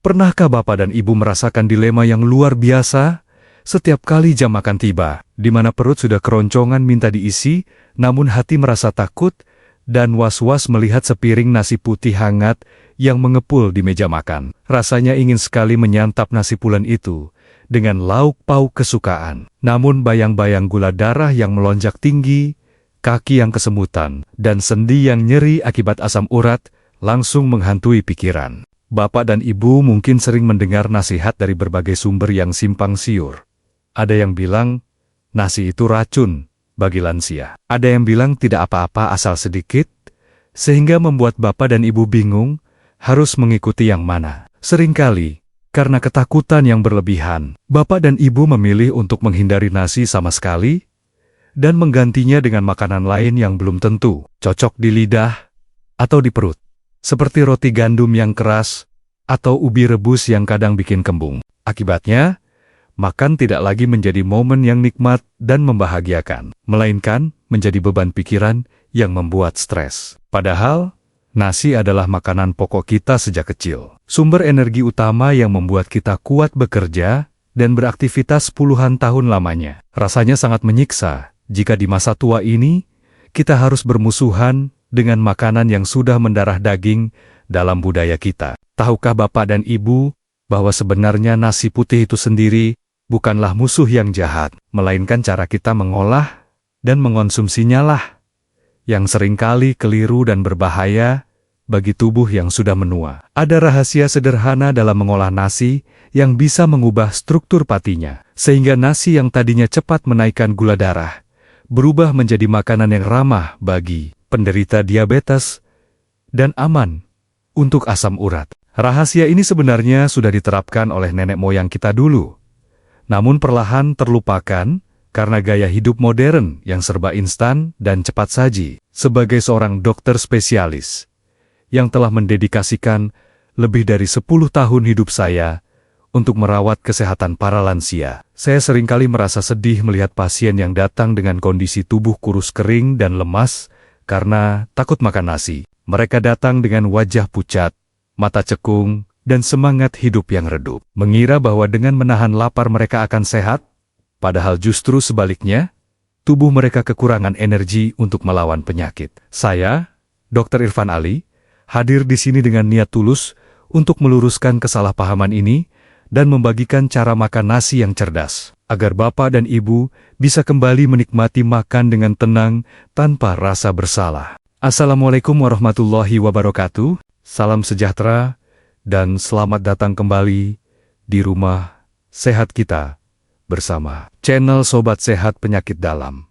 Pernahkah Bapak dan Ibu merasakan dilema yang luar biasa? Setiap kali jam makan tiba, di mana perut sudah keroncongan minta diisi, namun hati merasa takut dan was-was melihat sepiring nasi putih hangat yang mengepul di meja makan. Rasanya ingin sekali menyantap nasi pulen itu dengan lauk pauk kesukaan. Namun bayang-bayang gula darah yang melonjak tinggi, kaki yang kesemutan, dan sendi yang nyeri akibat asam urat langsung menghantui pikiran. Bapak dan Ibu mungkin sering mendengar nasihat dari berbagai sumber yang simpang siur. Ada yang bilang, nasi itu racun bagi lansia. Ada yang bilang tidak apa-apa asal sedikit, sehingga membuat Bapak dan Ibu bingung harus mengikuti yang mana. Seringkali, karena ketakutan yang berlebihan, Bapak dan Ibu memilih untuk menghindari nasi sama sekali, dan menggantinya dengan makanan lain yang belum tentu cocok di lidah atau di perut. Seperti roti gandum yang keras, atau ubi rebus yang kadang bikin kembung. Akibatnya, makan tidak lagi menjadi momen yang nikmat dan membahagiakan, melainkan menjadi beban pikiran yang membuat stres. Padahal, nasi adalah makanan pokok kita sejak kecil. Sumber energi utama yang membuat kita kuat bekerja dan beraktivitas puluhan tahun lamanya. Rasanya sangat menyiksa jika di masa tua ini, kita harus bermusuhan dengan makanan yang sudah mendarah daging dalam budaya kita. Tahukah Bapak dan Ibu bahwa sebenarnya nasi putih itu sendiri bukanlah musuh yang jahat, melainkan cara kita mengolah dan mengonsumsinya lah yang seringkali keliru dan berbahaya bagi tubuh yang sudah menua. Ada rahasia sederhana dalam mengolah nasi yang bisa mengubah struktur patinya, sehingga nasi yang tadinya cepat menaikkan gula darah berubah menjadi makanan yang ramah bagi penderita diabetes, dan aman untuk asam urat. Rahasia ini sebenarnya sudah diterapkan oleh nenek moyang kita dulu, namun perlahan terlupakan karena gaya hidup modern yang serba instan dan cepat saji. Sebagai seorang dokter spesialis yang telah mendedikasikan lebih dari 10 tahun hidup saya untuk merawat kesehatan para lansia, saya seringkali merasa sedih melihat pasien yang datang dengan kondisi tubuh kurus kering dan lemas karena takut makan nasi. Mereka datang dengan wajah pucat, mata cekung, dan semangat hidup yang redup. Mengira bahwa dengan menahan lapar mereka akan sehat, padahal justru sebaliknya, tubuh mereka kekurangan energi untuk melawan penyakit. Saya, Dr. Irfan Ali, hadir di sini dengan niat tulus untuk meluruskan kesalahpahaman ini dan membagikan cara makan nasi yang cerdas, agar Bapak dan Ibu bisa kembali menikmati makan dengan tenang tanpa rasa bersalah. Assalamualaikum warahmatullahi wabarakatuh, salam sejahtera, dan selamat datang kembali di rumah sehat kita bersama channel Sobat Sehat Penyakit Dalam.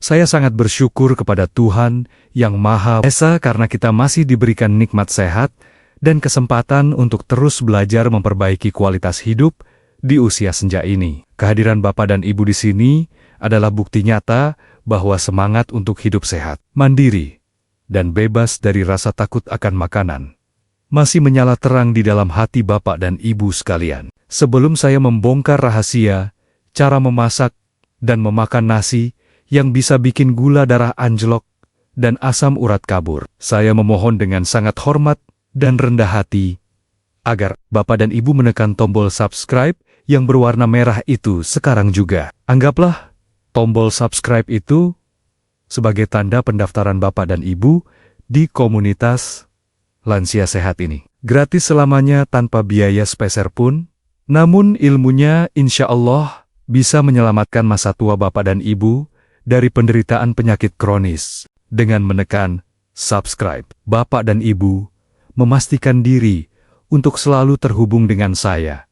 Saya sangat bersyukur kepada Tuhan Yang Maha Esa karena kita masih diberikan nikmat sehat dan kesempatan untuk terus belajar memperbaiki kualitas hidup di usia senja ini. Kehadiran Bapak dan Ibu di sini adalah bukti nyata bahwa semangat untuk hidup sehat, mandiri, dan bebas dari rasa takut akan makanan masih menyala terang di dalam hati Bapak dan Ibu sekalian. Sebelum saya membongkar rahasia, cara memasak, dan memakan nasi yang bisa bikin gula darah anjlok dan asam urat kabur, saya memohon dengan sangat hormat dan rendah hati agar Bapak dan Ibu menekan tombol subscribe yang berwarna merah itu sekarang juga. Anggaplah tombol subscribe itu sebagai tanda pendaftaran Bapak dan Ibu di komunitas lansia sehat ini. Gratis selamanya tanpa biaya sepeser pun, namun ilmunya insya Allah bisa menyelamatkan masa tua Bapak dan Ibu dari penderitaan penyakit kronis. Dengan menekan subscribe, Bapak dan Ibu memastikan diri untuk selalu terhubung dengan saya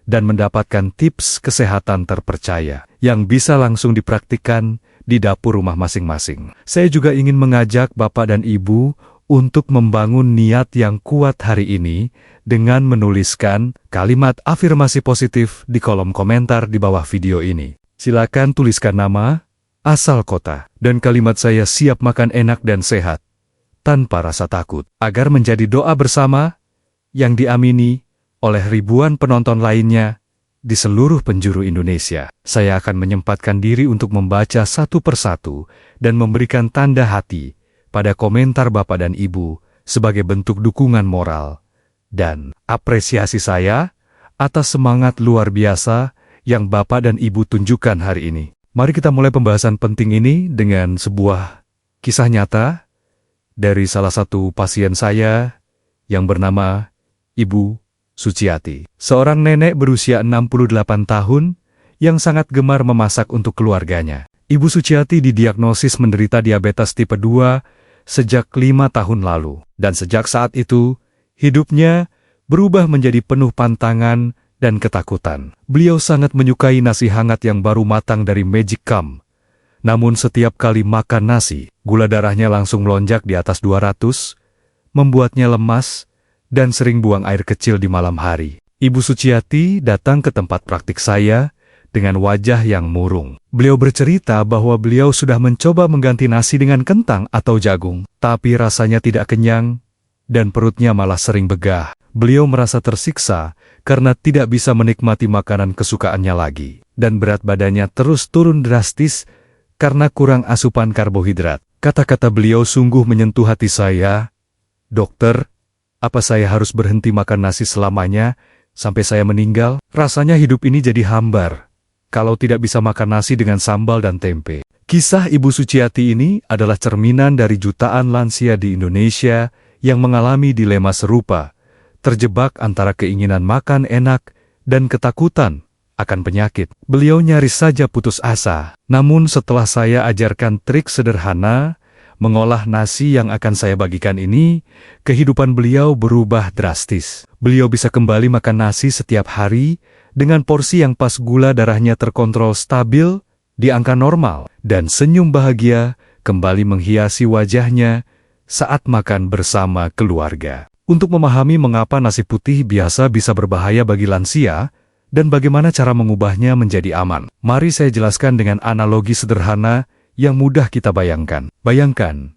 dan mendapatkan tips kesehatan terpercaya yang bisa langsung dipraktikkan di dapur rumah masing-masing. Saya juga ingin mengajak Bapak dan Ibu untuk membangun niat yang kuat hari ini dengan menuliskan kalimat afirmasi positif di kolom komentar di bawah video ini. Silakan tuliskan nama, asal kota, dan kalimat saya siap makan enak dan sehat tanpa rasa takut, agar menjadi doa bersama yang diamini oleh ribuan penonton lainnya di seluruh penjuru Indonesia. Saya akan menyempatkan diri untuk membaca satu persatu dan memberikan tanda hati pada komentar Bapak dan Ibu sebagai bentuk dukungan moral dan apresiasi saya atas semangat luar biasa yang Bapak dan Ibu tunjukkan hari ini. Mari kita mulai pembahasan penting ini dengan sebuah kisah nyata dari salah satu pasien saya yang bernama Ibu Suciati. Seorang nenek berusia 68 tahun yang sangat gemar memasak untuk keluarganya. Ibu Suciati didiagnosis menderita diabetes tipe 2 sejak 5 tahun lalu. Dan sejak saat itu, hidupnya berubah menjadi penuh pantangan dan ketakutan. Beliau sangat menyukai nasi hangat yang baru matang dari Magic Camp. Namun setiap kali makan nasi, gula darahnya langsung melonjak di atas 200, membuatnya lemas dan sering buang air kecil di malam hari. Ibu Suciati datang ke tempat praktik saya dengan wajah yang murung. Beliau bercerita bahwa beliau sudah mencoba mengganti nasi dengan kentang atau jagung, tapi rasanya tidak kenyang dan perutnya malah sering begah. Beliau merasa tersiksa karena tidak bisa menikmati makanan kesukaannya lagi, dan berat badannya terus turun drastis karena kurang asupan karbohidrat. Kata-kata beliau sungguh menyentuh hati saya. "Dokter, apa saya harus berhenti makan nasi selamanya sampai saya meninggal? Rasanya hidup ini jadi hambar kalau tidak bisa makan nasi dengan sambal dan tempe." Kisah Ibu Suciati ini adalah cerminan dari jutaan lansia di Indonesia yang mengalami dilema serupa, terjebak antara keinginan makan enak dan ketakutan akan penyakit. Beliau nyaris saja putus asa. Namun setelah saya ajarkan trik sederhana mengolah nasi yang akan saya bagikan ini, kehidupan beliau berubah drastis. Beliau bisa kembali makan nasi setiap hari dengan porsi yang pas, gula darahnya terkontrol stabil di angka normal, dan senyum bahagia kembali menghiasi wajahnya saat makan bersama keluarga. Untuk memahami mengapa nasi putih biasa bisa berbahaya bagi lansia dan bagaimana cara mengubahnya menjadi aman, mari saya jelaskan dengan analogi sederhana yang mudah kita bayangkan. Bayangkan,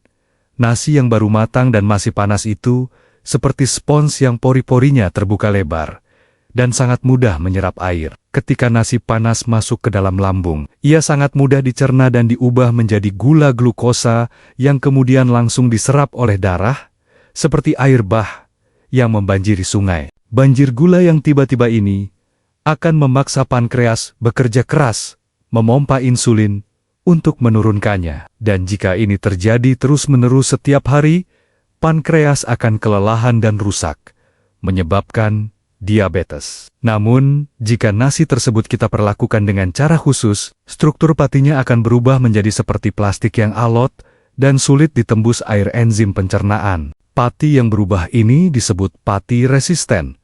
nasi yang baru matang dan masih panas itu seperti spons yang pori-porinya terbuka lebar dan sangat mudah menyerap air. Ketika nasi panas masuk ke dalam lambung, ia sangat mudah dicerna dan diubah menjadi gula glukosa yang kemudian langsung diserap oleh darah seperti air bah yang membanjiri sungai. Banjir gula yang tiba-tiba ini akan memaksa pankreas bekerja keras, memompa insulin untuk menurunkannya. Dan jika ini terjadi terus-menerus setiap hari, pankreas akan kelelahan dan rusak, menyebabkan diabetes. Namun, jika nasi tersebut kita perlakukan dengan cara khusus, struktur patinya akan berubah menjadi seperti plastik yang alot dan sulit ditembus air enzim pencernaan. Pati yang berubah ini disebut pati resisten,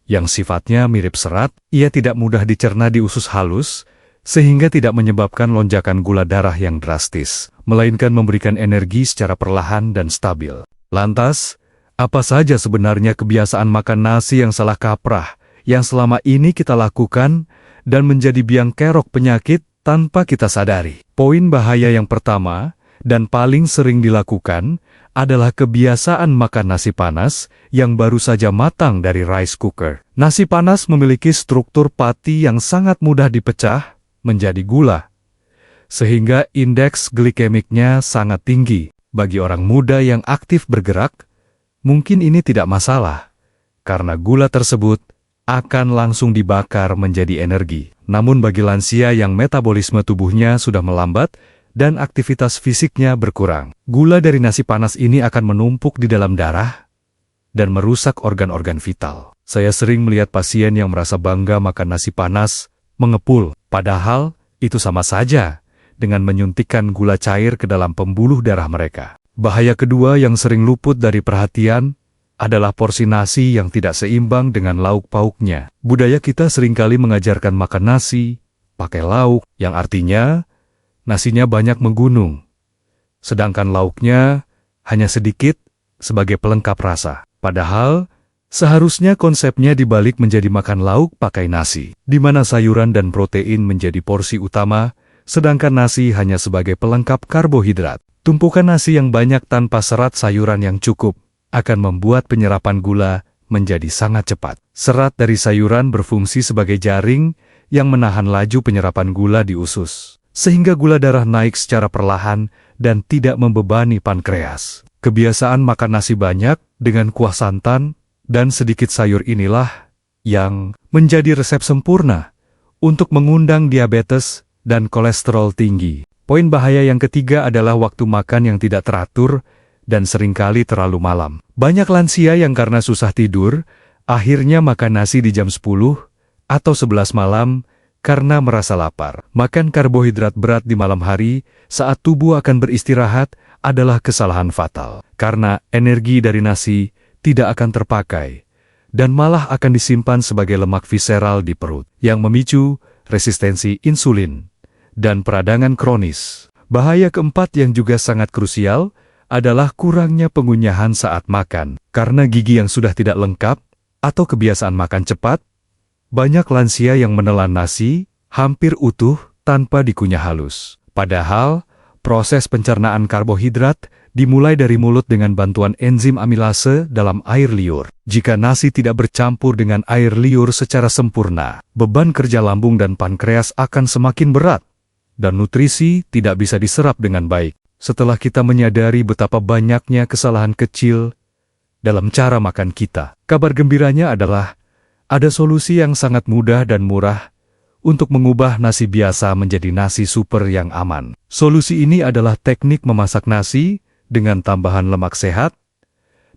yang sifatnya mirip serat. Ia tidak mudah dicerna di usus halus, sehingga tidak menyebabkan lonjakan gula darah yang drastis, melainkan memberikan energi secara perlahan dan stabil. Lantas, apa saja sebenarnya kebiasaan makan nasi yang salah kaprah, yang selama ini kita lakukan dan menjadi biang kerok penyakit tanpa kita sadari? Poin bahaya yang pertama, dan paling sering dilakukan, adalah kebiasaan makan nasi panas yang baru saja matang dari rice cooker. Nasi panas memiliki struktur pati yang sangat mudah dipecah menjadi gula, sehingga indeks glikemiknya sangat tinggi. Bagi orang muda yang aktif bergerak, mungkin ini tidak masalah, karena gula tersebut akan langsung dibakar menjadi energi. Namun bagi lansia yang metabolisme tubuhnya sudah melambat dan aktivitas fisiknya berkurang, gula dari nasi panas ini akan menumpuk di dalam darah dan merusak organ-organ vital. Saya sering melihat pasien yang merasa bangga makan nasi panas, mengepul, padahal itu sama saja dengan menyuntikkan gula cair ke dalam pembuluh darah mereka. Bahaya kedua yang sering luput dari perhatian adalah porsi nasi yang tidak seimbang dengan lauk pauknya. Budaya kita seringkali mengajarkan makan nasi pakai lauk, yang artinya nasinya banyak menggunung, sedangkan lauknya hanya sedikit sebagai pelengkap rasa. Padahal, seharusnya konsepnya dibalik menjadi makan lauk pakai nasi, di mana sayuran dan protein menjadi porsi utama, sedangkan nasi hanya sebagai pelengkap karbohidrat. Tumpukan nasi yang banyak tanpa serat sayuran yang cukup akan membuat penyerapan gula menjadi sangat cepat. Serat dari sayuran berfungsi sebagai jaring yang menahan laju penyerapan gula di usus, sehingga gula darah naik secara perlahan dan tidak membebani pankreas. Kebiasaan makan nasi banyak dengan kuah santan Dan sedikit sayur inilah yang menjadi resep sempurna untuk mengundang diabetes dan kolesterol tinggi. Poin bahaya yang ketiga adalah waktu makan yang tidak teratur dan seringkali terlalu malam. Banyak lansia yang karena susah tidur, akhirnya makan nasi di jam 10 atau 11 malam karena merasa lapar. Makan karbohidrat berat di malam hari saat tubuh akan beristirahat adalah kesalahan fatal. Karena energi dari nasi tidak akan terpakai dan malah akan disimpan sebagai lemak visceral di perut yang memicu resistensi insulin dan peradangan kronis. Bahaya keempat yang juga sangat krusial adalah kurangnya pengunyahan saat makan. Karena gigi yang sudah tidak lengkap atau kebiasaan makan cepat, banyak lansia yang menelan nasi hampir utuh tanpa dikunyah halus. Padahal, proses pencernaan karbohidrat dimulai dari mulut dengan bantuan enzim amilase dalam air liur. Jika nasi tidak bercampur dengan air liur secara sempurna, beban kerja lambung dan pankreas akan semakin berat, dan nutrisi tidak bisa diserap dengan baik. Setelah kita menyadari betapa banyaknya kesalahan kecil dalam cara makan kita, kabar gembiranya adalah ada solusi yang sangat mudah dan murah untuk mengubah nasi biasa menjadi nasi super yang aman. Solusi ini adalah teknik memasak nasi dengan tambahan lemak sehat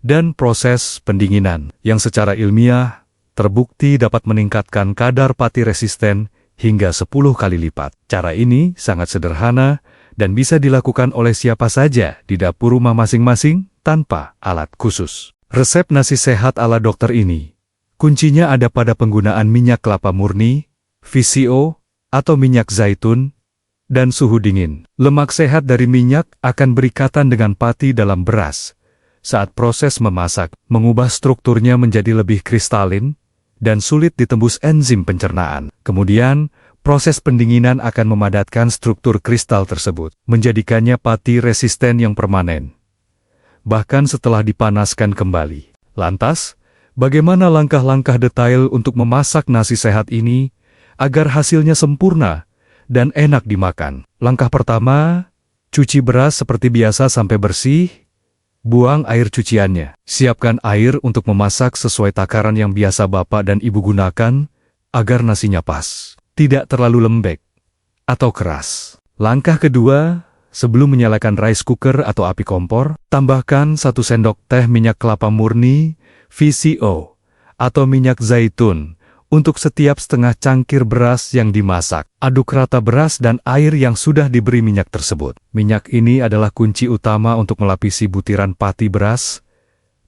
dan proses pendinginan yang secara ilmiah terbukti dapat meningkatkan kadar pati resisten hingga 10 kali lipat. Cara ini sangat sederhana dan bisa dilakukan oleh siapa saja di dapur rumah masing-masing tanpa alat khusus. Resep nasi sehat ala dokter ini, kuncinya ada pada penggunaan minyak kelapa murni, VCO, atau minyak zaitun, dan suhu dingin. Lemak sehat dari minyak akan berikatan dengan pati dalam beras saat proses memasak, mengubah strukturnya menjadi lebih kristalin dan sulit ditembus enzim pencernaan. Kemudian, proses pendinginan akan memadatkan struktur kristal tersebut, menjadikannya pati resisten yang permanen, bahkan setelah dipanaskan kembali. Lantas, bagaimana langkah-langkah detail untuk memasak nasi sehat ini agar hasilnya sempurna dan enak dimakan? Langkah pertama, cuci beras seperti biasa sampai bersih, buang air cuciannya. Siapkan air untuk memasak sesuai takaran yang biasa Bapak dan Ibu gunakan agar nasinya pas, tidak terlalu lembek atau keras. Langkah kedua, sebelum menyalakan rice cooker atau api kompor, tambahkan 1 sendok teh minyak kelapa murni, VCO, atau minyak zaitun untuk setiap setengah cangkir beras yang dimasak. Aduk rata beras dan air yang sudah diberi minyak tersebut. Minyak ini adalah kunci utama untuk melapisi butiran pati beras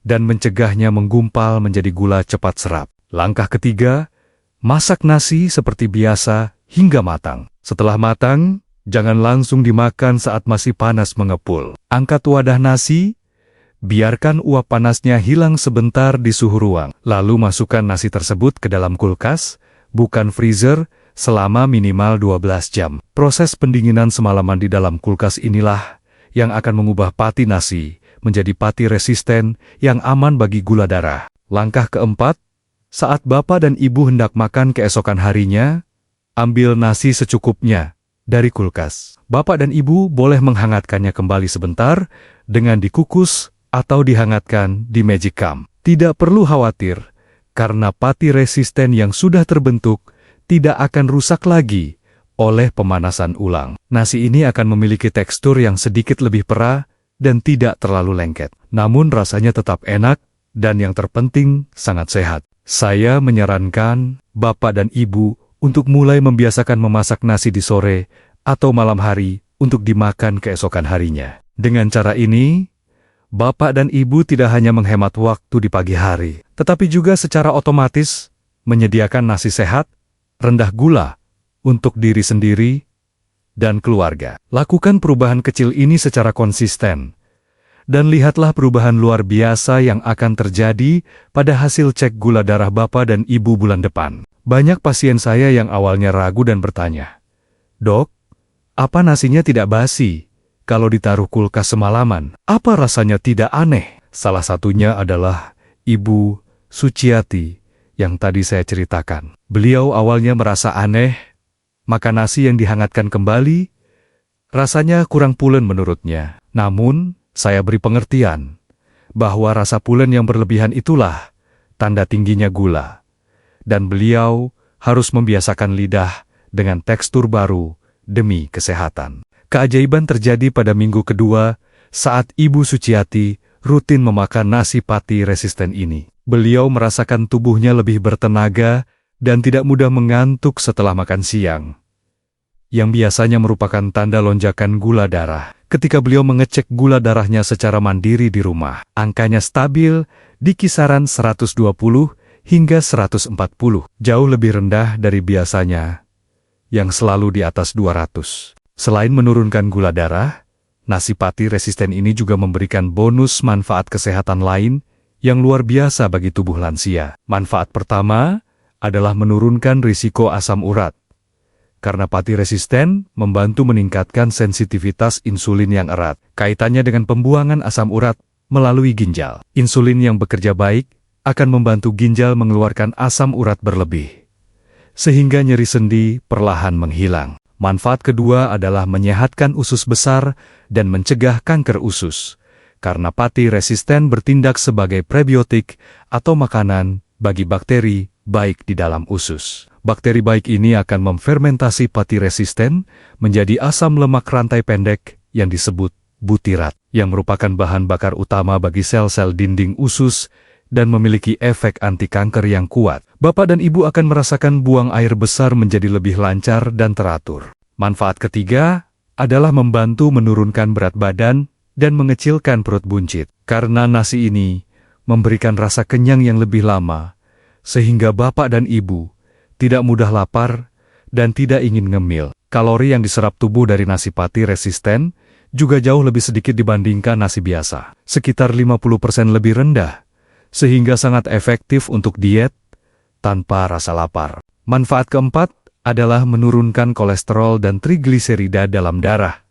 dan mencegahnya menggumpal menjadi gula cepat serap. Langkah ketiga, masak nasi seperti biasa hingga matang. Setelah matang, jangan langsung dimakan saat masih panas mengepul. Angkat wadah nasi, biarkan uap panasnya hilang sebentar di suhu ruang. Lalu masukkan nasi tersebut ke dalam kulkas, bukan freezer, selama minimal 12 jam. Proses pendinginan semalaman di dalam kulkas inilah yang akan mengubah pati nasi menjadi pati resisten yang aman bagi gula darah. Langkah keempat, saat Bapak dan Ibu hendak makan keesokan harinya, ambil nasi secukupnya dari kulkas. Bapak dan Ibu boleh menghangatkannya kembali sebentar dengan dikukus atau dihangatkan di Magic Camp. Tidak perlu khawatir, karena pati resisten yang sudah terbentuk tidak akan rusak lagi oleh pemanasan ulang. Nasi ini akan memiliki tekstur yang sedikit lebih perah dan tidak terlalu lengket. Namun rasanya tetap enak dan yang terpenting sangat sehat. Saya menyarankan Bapak dan Ibu untuk mulai membiasakan memasak nasi di sore atau malam hari untuk dimakan keesokan harinya. Dengan cara ini, Bapak dan Ibu tidak hanya menghemat waktu di pagi hari, tetapi juga secara otomatis menyediakan nasi sehat, rendah gula, untuk diri sendiri dan keluarga. Lakukan perubahan kecil ini secara konsisten, dan lihatlah perubahan luar biasa yang akan terjadi pada hasil cek gula darah Bapak dan Ibu bulan depan. Banyak pasien saya yang awalnya ragu dan bertanya, "Dok, apa nasinya tidak basi kalau ditaruh kulkas semalaman? Apa rasanya tidak aneh?" Salah satunya adalah Ibu Suciati yang tadi saya ceritakan. Beliau awalnya merasa aneh, makan nasi yang dihangatkan kembali, rasanya kurang pulen menurutnya. Namun, saya beri pengertian bahwa rasa pulen yang berlebihan itulah tanda tingginya gula. Dan beliau harus membiasakan lidah dengan tekstur baru demi kesehatan. Keajaiban terjadi pada minggu kedua saat Ibu Suciati rutin memakan nasi pati resisten ini. Beliau merasakan tubuhnya lebih bertenaga dan tidak mudah mengantuk setelah makan siang, yang biasanya merupakan tanda lonjakan gula darah. Ketika beliau mengecek gula darahnya secara mandiri di rumah, angkanya stabil di kisaran 120 hingga 140, jauh lebih rendah dari biasanya yang selalu di atas 200. Selain menurunkan gula darah, nasi pati resisten ini juga memberikan bonus manfaat kesehatan lain yang luar biasa bagi tubuh lansia. Manfaat pertama adalah menurunkan risiko asam urat. Karena pati resisten membantu meningkatkan sensitivitas insulin yang erat. Kaitannya dengan pembuangan asam urat melalui ginjal. Insulin yang bekerja baik akan membantu ginjal mengeluarkan asam urat berlebih, sehingga nyeri sendi perlahan menghilang. Manfaat kedua adalah menyehatkan usus besar dan mencegah kanker usus. Karena pati resisten bertindak sebagai prebiotik atau makanan bagi bakteri baik di dalam usus. Bakteri baik ini akan memfermentasi pati resisten menjadi asam lemak rantai pendek yang disebut butirat, yang merupakan bahan bakar utama bagi sel-sel dinding usus dan memiliki efek anti kanker yang kuat. Bapak dan Ibu akan merasakan buang air besar menjadi lebih lancar dan teratur. Manfaat ketiga adalah membantu menurunkan berat badan dan mengecilkan perut buncit. Karena nasi ini memberikan rasa kenyang yang lebih lama, sehingga Bapak dan Ibu tidak mudah lapar dan tidak ingin ngemil. Kalori yang diserap tubuh dari nasi pati resisten juga jauh lebih sedikit dibandingkan nasi biasa, sekitar 50% lebih rendah, sehingga sangat efektif untuk diet tanpa rasa lapar. Manfaat keempat adalah menurunkan kolesterol dan trigliserida dalam darah.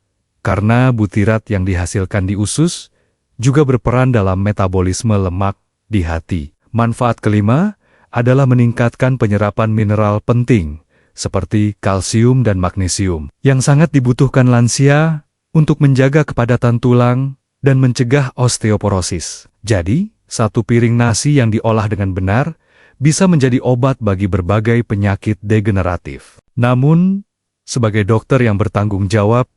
Karena butirat yang dihasilkan di usus juga berperan dalam metabolisme lemak di hati. Manfaat kelima adalah meningkatkan penyerapan mineral penting seperti kalsium dan magnesium yang sangat dibutuhkan lansia untuk menjaga kepadatan tulang dan mencegah osteoporosis. Jadi, satu piring nasi yang diolah dengan benar bisa menjadi obat bagi berbagai penyakit degeneratif. Namun, sebagai dokter yang bertanggung jawab,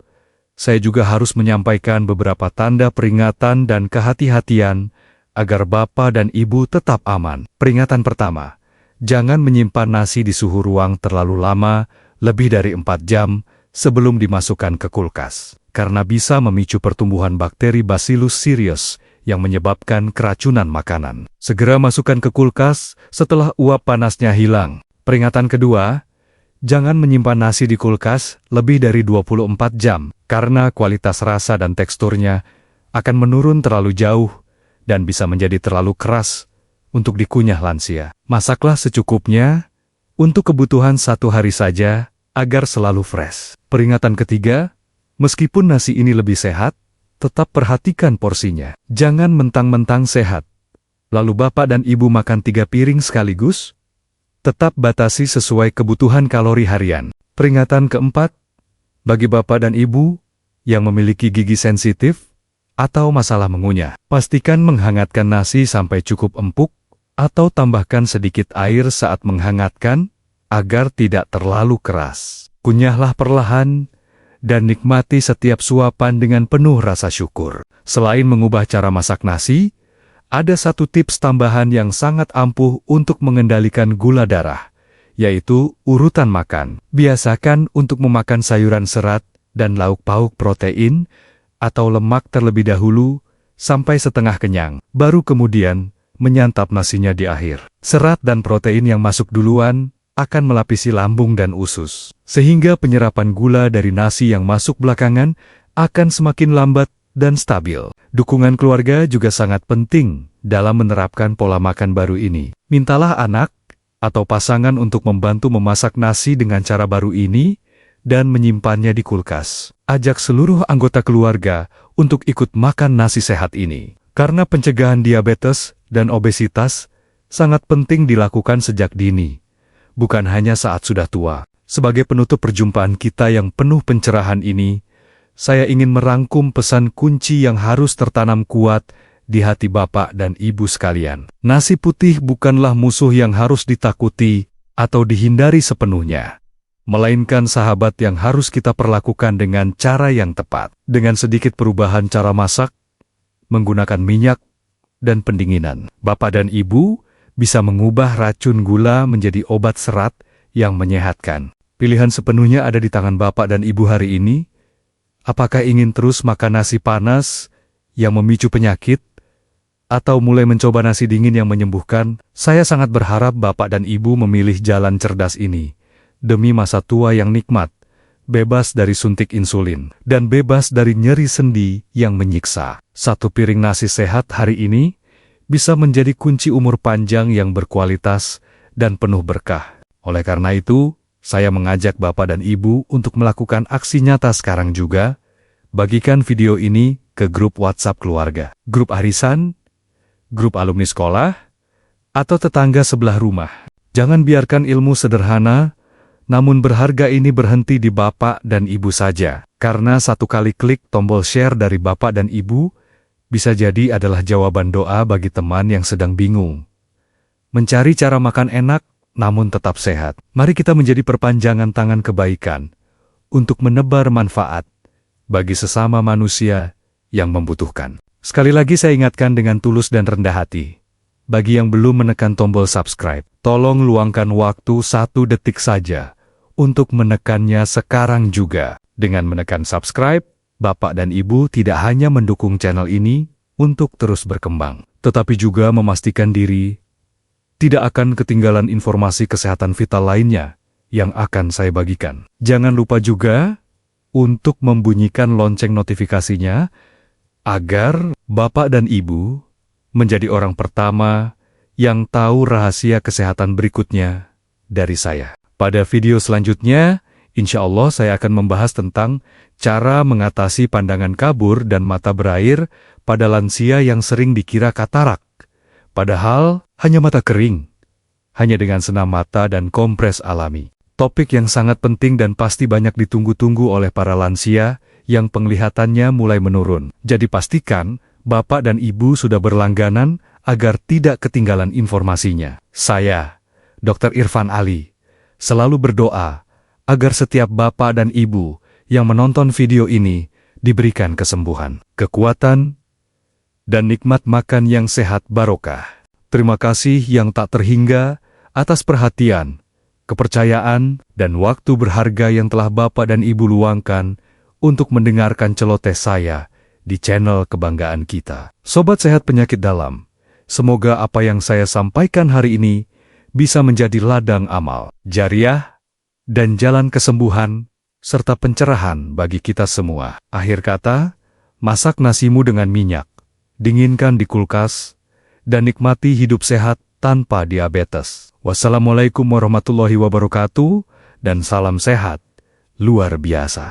saya juga harus menyampaikan beberapa tanda peringatan dan kehati-hatian agar Bapak dan Ibu tetap aman. Peringatan pertama, jangan menyimpan nasi di suhu ruang terlalu lama, lebih dari 4 jam sebelum dimasukkan ke kulkas, karena bisa memicu pertumbuhan bakteri Bacillus cereus yang menyebabkan keracunan makanan. Segera masukkan ke kulkas setelah uap panasnya hilang. Peringatan kedua, jangan menyimpan nasi di kulkas lebih dari 24 jam, karena kualitas rasa dan teksturnya akan menurun terlalu jauh dan bisa menjadi terlalu keras untuk dikunyah lansia. Masaklah secukupnya untuk kebutuhan 1 hari saja agar selalu fresh. Peringatan ketiga, meskipun nasi ini lebih sehat, tetap perhatikan porsinya. Jangan mentang-mentang sehat, lalu Bapak dan Ibu makan 3 piring sekaligus. Tetap batasi sesuai kebutuhan kalori harian. Peringatan keempat, bagi Bapak dan Ibu yang memiliki gigi sensitif atau masalah mengunyah, pastikan menghangatkan nasi sampai cukup empuk atau tambahkan sedikit air saat menghangatkan agar tidak terlalu keras. Kunyahlah perlahan dan nikmati setiap suapan dengan penuh rasa syukur. Selain mengubah cara masak nasi, ada satu tips tambahan yang sangat ampuh untuk mengendalikan gula darah, yaitu urutan makan. Biasakan untuk memakan sayuran serat dan lauk pauk protein atau lemak terlebih dahulu sampai setengah kenyang, baru kemudian menyantap nasinya di akhir. Serat dan protein yang masuk duluan akan melapisi lambung dan usus, sehingga penyerapan gula dari nasi yang masuk belakangan akan semakin lambat dan stabil. Dukungan keluarga juga sangat penting dalam menerapkan pola makan baru ini. Mintalah anak atau pasangan untuk membantu memasak nasi dengan cara baru ini dan menyimpannya di kulkas. Ajak seluruh anggota keluarga untuk ikut makan nasi sehat ini. Karena pencegahan diabetes dan obesitas sangat penting dilakukan sejak dini, bukan hanya saat sudah tua. Sebagai penutup perjumpaan kita yang penuh pencerahan ini, saya ingin merangkum pesan kunci yang harus tertanam kuat di hati Bapak dan Ibu sekalian. Nasi putih bukanlah musuh yang harus ditakuti atau dihindari sepenuhnya, melainkan sahabat yang harus kita perlakukan dengan cara yang tepat. Dengan sedikit perubahan cara masak, menggunakan minyak, dan pendinginan, Bapak dan Ibu bisa mengubah racun gula menjadi obat serat yang menyehatkan. Pilihan sepenuhnya ada di tangan Bapak dan Ibu hari ini. Apakah ingin terus makan nasi panas yang memicu penyakit, atau mulai mencoba nasi dingin yang menyembuhkan? Saya sangat berharap Bapak dan Ibu memilih jalan cerdas ini, demi masa tua yang nikmat, bebas dari suntik insulin, dan bebas dari nyeri sendi yang menyiksa. Satu piring nasi sehat hari ini bisa menjadi kunci umur panjang yang berkualitas dan penuh berkah. Oleh karena itu, saya mengajak Bapak dan Ibu untuk melakukan aksi nyata sekarang juga. Bagikan video ini ke grup WhatsApp keluarga, grup arisan, grup alumni sekolah, atau tetangga sebelah rumah. Jangan biarkan ilmu sederhana, namun berharga ini berhenti di Bapak dan Ibu saja. Karena satu kali klik tombol share dari Bapak dan Ibu, bisa jadi adalah jawaban doa bagi teman yang sedang bingung mencari cara makan enak namun tetap sehat. Mari kita menjadi perpanjangan tangan kebaikan untuk menebar manfaat bagi sesama manusia yang membutuhkan. Sekali lagi saya ingatkan dengan tulus dan rendah hati, bagi yang belum menekan tombol subscribe, tolong luangkan waktu 1 detik saja untuk menekannya sekarang juga. Dengan menekan subscribe, Bapak dan Ibu tidak hanya mendukung channel ini untuk terus berkembang, tetapi juga memastikan diri tidak akan ketinggalan informasi kesehatan vital lainnya yang akan saya bagikan. Jangan lupa juga untuk membunyikan lonceng notifikasinya agar Bapak dan Ibu menjadi orang pertama yang tahu rahasia kesehatan berikutnya dari saya. Pada video selanjutnya, insya Allah saya akan membahas tentang cara mengatasi pandangan kabur dan mata berair pada lansia yang sering dikira katarak. Padahal hanya mata kering, hanya dengan senam mata dan kompres alami. Topik yang sangat penting dan pasti banyak ditunggu-tunggu oleh para lansia yang penglihatannya mulai menurun. Jadi pastikan Bapak dan Ibu sudah berlangganan agar tidak ketinggalan informasinya. Saya, Dr. Irfan Ali, selalu berdoa agar setiap Bapak dan Ibu yang menonton video ini diberikan kesembuhan, kekuatan, dan nikmat makan yang sehat barokah. Terima kasih yang tak terhingga atas perhatian, kepercayaan, dan waktu berharga yang telah Bapak dan Ibu luangkan untuk mendengarkan celoteh saya di channel kebanggaan kita. Sobat Sehat Penyakit Dalam, semoga apa yang saya sampaikan hari ini bisa menjadi ladang amal, jariah, dan jalan kesembuhan, serta pencerahan bagi kita semua. Akhir kata, masak nasimu dengan minyak, dinginkan di kulkas, dan nikmati hidup sehat tanpa diabetes. Wassalamualaikum warahmatullahi wabarakatuh, dan salam sehat luar biasa.